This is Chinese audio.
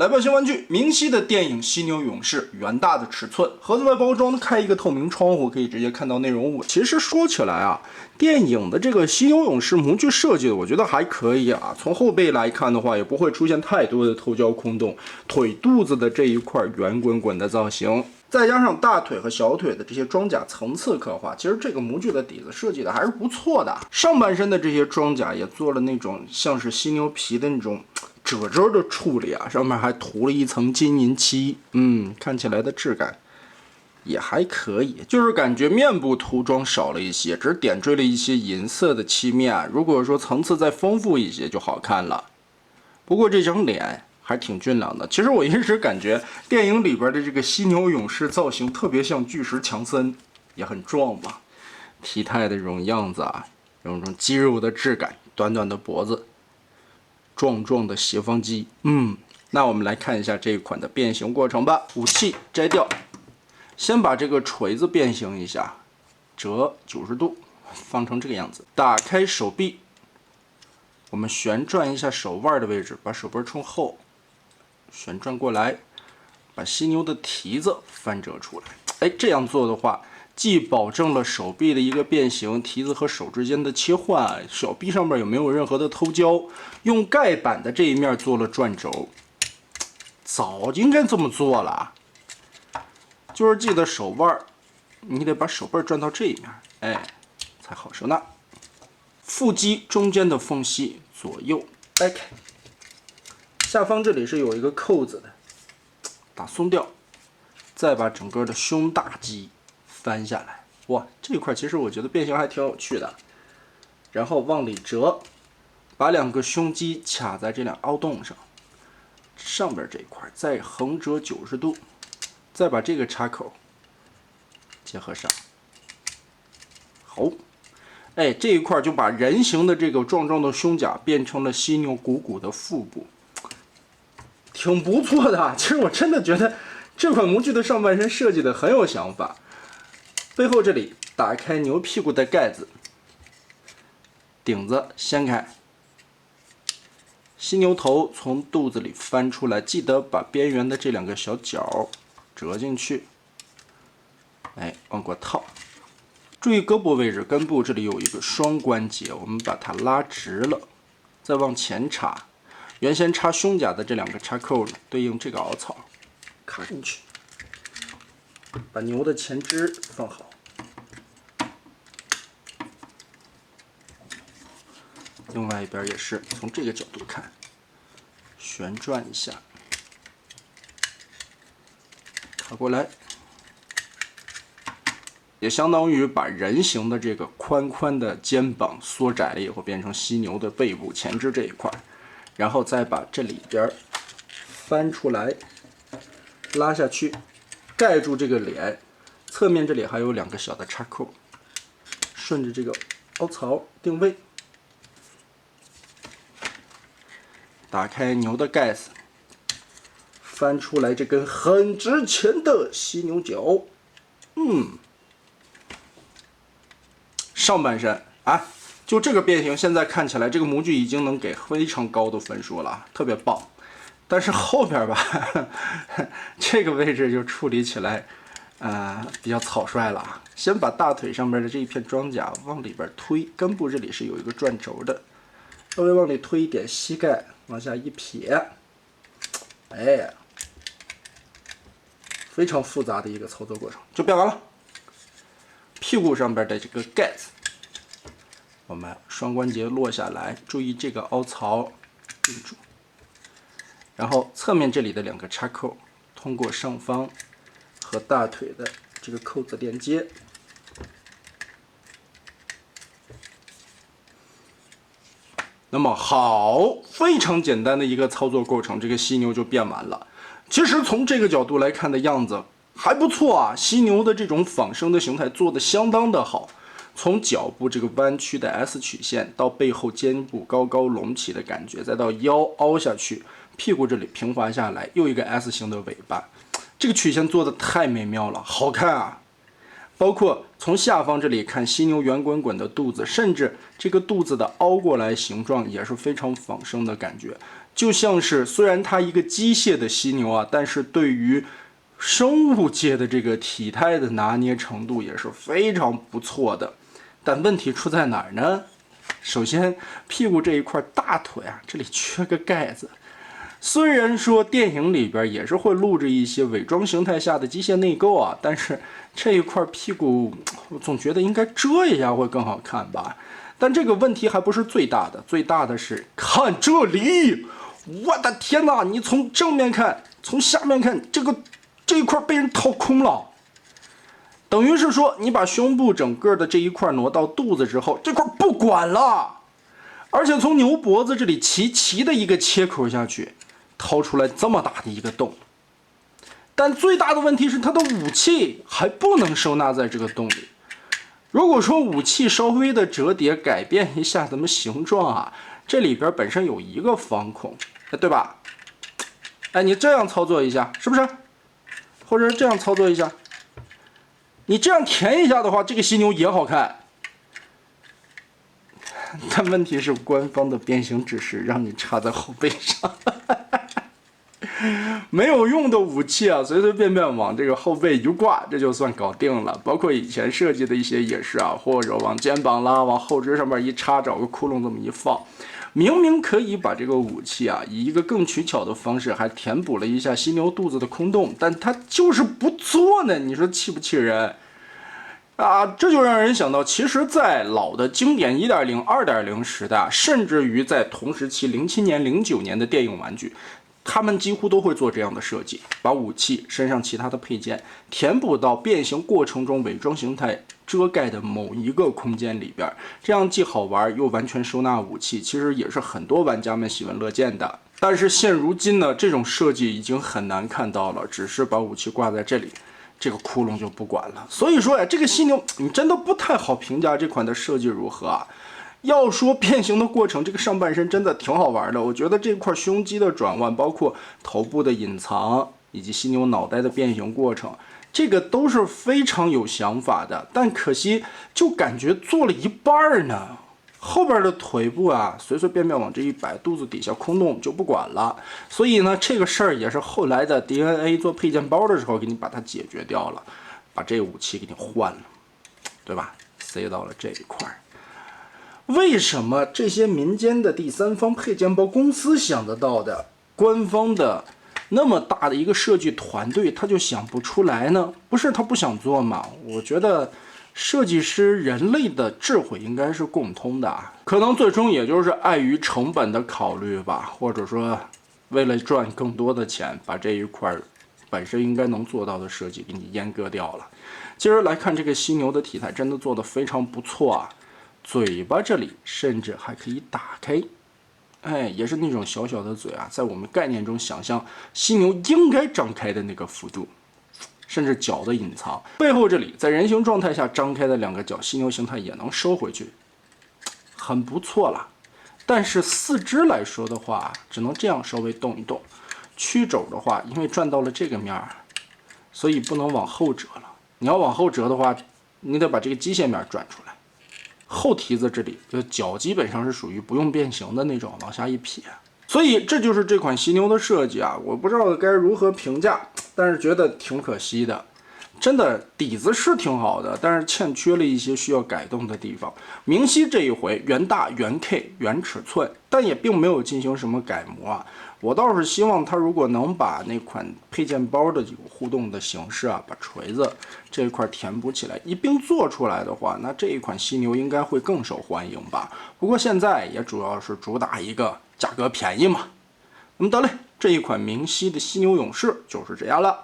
来吧，新玩具，明晰的电影《犀牛勇士》，原大的尺寸，盒子外包装开一个透明窗户，可以直接看到内容物。其实说起来啊，电影的这个犀牛勇士模具设计的，我觉得还可以啊。从后背来看的话，也不会出现太多的头胶空洞，腿肚子的这一块圆滚滚的造型。再加上大腿和小腿的这些装甲层次刻画，其实这个模具的底子设计的还是不错的。上半身的这些装甲也做了那种像是犀牛皮的那种褶褶的处理啊，上面还涂了一层金银漆，看起来的质感也还可以，就是感觉面部涂装少了一些，只点缀了一些银色的漆面。如果说层次再丰富一些就好看了。不过这张脸还挺俊朗的。其实我一直感觉电影里边的这个犀牛勇士造型特别像巨石强森，也很壮嘛，体态的这种样子啊，有种肌肉的质感，短短的脖子，壮壮的斜方肌。那我们来看一下这一款的变形过程吧。武器摘掉，先把这个锤子变形一下，折90度，放成这个样子。打开手臂，我们旋转一下手腕的位置，把手背冲后，旋转过来，把犀牛的蹄子翻折出来。这样做的话，既保证了手臂的一个变形，蹄子和手之间的切换，手臂上面也没有任何的偷胶，用盖板的这一面做了转轴，早就应该这么做了。就是记得手腕，你得把手背转到这一面，才好收纳。腹肌中间的缝隙左右掰开，下方这里是有一个扣子的，打松掉，再把整个的胸大肌翻下来。哇，这一块其实我觉得变形还挺有趣的。然后往里折，把两个胸肌卡在这两凹洞上，上边这一块再横折90度，再把这个插口结合上。好，这一块就把人形的这个壮壮的胸甲变成了犀牛鼓鼓的腹部，挺不错的。其实我真的觉得这款模具的上半身设计的很有想法。背后这里打开牛屁股的盖子，顶子掀开，犀牛头从肚子里翻出来，记得把边缘的这两个小角折进去，往过套。注意胳膊位置，根部这里有一个双关节，我们把它拉直了，再往前插。原先插胸甲的这两个插扣呢，对应这个凹槽，卡进去。把牛的前肢放好，另外一边也是从这个角度看，旋转一下，卡过来，也相当于把人形的这个宽宽的肩膀缩窄了以后，变成犀牛的背部前肢这一块，然后再把这里边翻出来，拉下去，盖住这个脸，侧面这里还有两个小的插扣，顺着这个凹槽定位，打开牛的盖子，翻出来这根很值钱的犀牛角，上半身就这个变形，现在看起来这个模具已经能给非常高的分数了，特别棒。但是后边吧，这个位置就处理起来，比较草率了。先把大腿上面的这一片装甲往里边推，根部这里是有一个转轴的，稍微往里推一点，膝盖往下一撇，非常复杂的一个操作过程就变完了。屁股上边的这个盖子，我们双关节落下来，注意这个凹槽定住。然后侧面这里的两个插扣，通过上方和大腿的这个扣子连接。那么好，非常简单的一个操作过程，这个犀牛就变完了。其实从这个角度来看的样子还不错啊，犀牛的这种仿生的形态做的相当的好。从脚部这个弯曲的 S 曲线，到背后肩部高高隆起的感觉，再到腰凹下去，屁股这里平滑下来，又一个 S 型的尾巴，这个曲线做的太美妙了，好看啊！包括从下方这里看犀牛圆滚滚的肚子，甚至这个肚子的凹过来形状也是非常仿生的感觉。就像是虽然它一个机械的犀牛啊，但是对于生物界的这个体态的拿捏程度也是非常不错的。但问题出在哪儿呢？首先，屁股这一块大腿啊，这里缺个盖子。虽然说电影里边也是会录制一些伪装形态下的机械内构啊，但是这一块屁股，我总觉得应该遮一下会更好看吧。但这个问题还不是最大的，最大的是看这里，我的天哪！你从正面看，从下面看，这一块被人掏空了。等于是说，你把胸部整个的这一块挪到肚子之后，这块不管了，而且从牛脖子这里齐的一个切口下去，掏出来这么大的一个洞。但最大的问题是，它的武器还不能收纳在这个洞里。如果说武器稍微的折叠改变一下咱们形状啊，这里边本身有一个方孔，对吧？哎，你这样操作一下，是不是？或者这样操作一下。你这样填一下的话，这个犀牛也好看。但问题是，官方的变形指示让你插在后背上，没有用的武器啊，随随便便往这个后背一挂，这就算搞定了。包括以前设计的一些也是啊，或者往肩膀啦，往后肢上面一插，找个窟窿这么一放。明明可以把这个武器啊，以一个更取巧的方式，还填补了一下犀牛肚子的空洞，但它就是不做呢，你说气不气人？啊，这就让人想到，其实，在老的经典 1.0、2.0 时代，甚至于在同时期07年、09年的电影玩具，他们几乎都会做这样的设计，把武器身上其他的配件填补到变形过程中伪装形态遮盖的某一个空间里边，这样既好玩又完全收纳武器，其实也是很多玩家们喜闻乐见的。但是现如今呢，这种设计已经很难看到了，只是把武器挂在这里，这个窟窿就不管了。所以说呀，这个犀牛你真的不太好评价这款的设计如何啊。要说变形的过程，这个上半身真的挺好玩的。我觉得这块胸肌的转弯，包括头部的隐藏，以及犀牛脑袋的变形过程，这个都是非常有想法的。但可惜，就感觉做了一半呢，后边的腿部啊，随随便便往这一摆，肚子底下空洞就不管了。所以呢，这个事儿也是后来的 DNA 做配件包的时候给你把它解决掉了，把这个武器给你换了，对吧？塞到了这一块。为什么这些民间的第三方配件包公司想得到的，官方的那么大的一个设计团队他就想不出来呢？不是他不想做吗？我觉得设计师人类的智慧应该是共通的啊，可能最终也就是碍于成本的考虑吧，或者说为了赚更多的钱，把这一块本身应该能做到的设计给你阉割掉了。今儿来看这个犀牛的体态，真的做得非常不错啊。嘴巴这里甚至还可以打开，哎，也是那种小小的嘴啊，在我们概念中想象犀牛应该张开的那个幅度，甚至脚的隐藏，背后这里在人形状态下张开的两个脚，犀牛形态也能收回去，很不错了。但是四肢来说的话，只能这样稍微动一动。曲肘的话，因为转到了这个面儿，所以不能往后折了。你要往后折的话，你得把这个机械面转出来。后蹄子这里，脚基本上是属于不用变形的那种，往下一撇。所以这就是这款犀牛的设计啊，我不知道该如何评价，但是觉得挺可惜的。真的底子是挺好的，但是欠缺了一些需要改动的地方。明熙这一回原大、原 K、原尺寸，但也并没有进行什么改模啊。我倒是希望他如果能把那款配件包的这个互动的形式啊，把锤子这一块填补起来，一并做出来的话，那这一款犀牛应该会更受欢迎吧。不过现在也主要是主打一个价格便宜嘛。那么得嘞，这一款明熙的犀牛勇士就是这样了。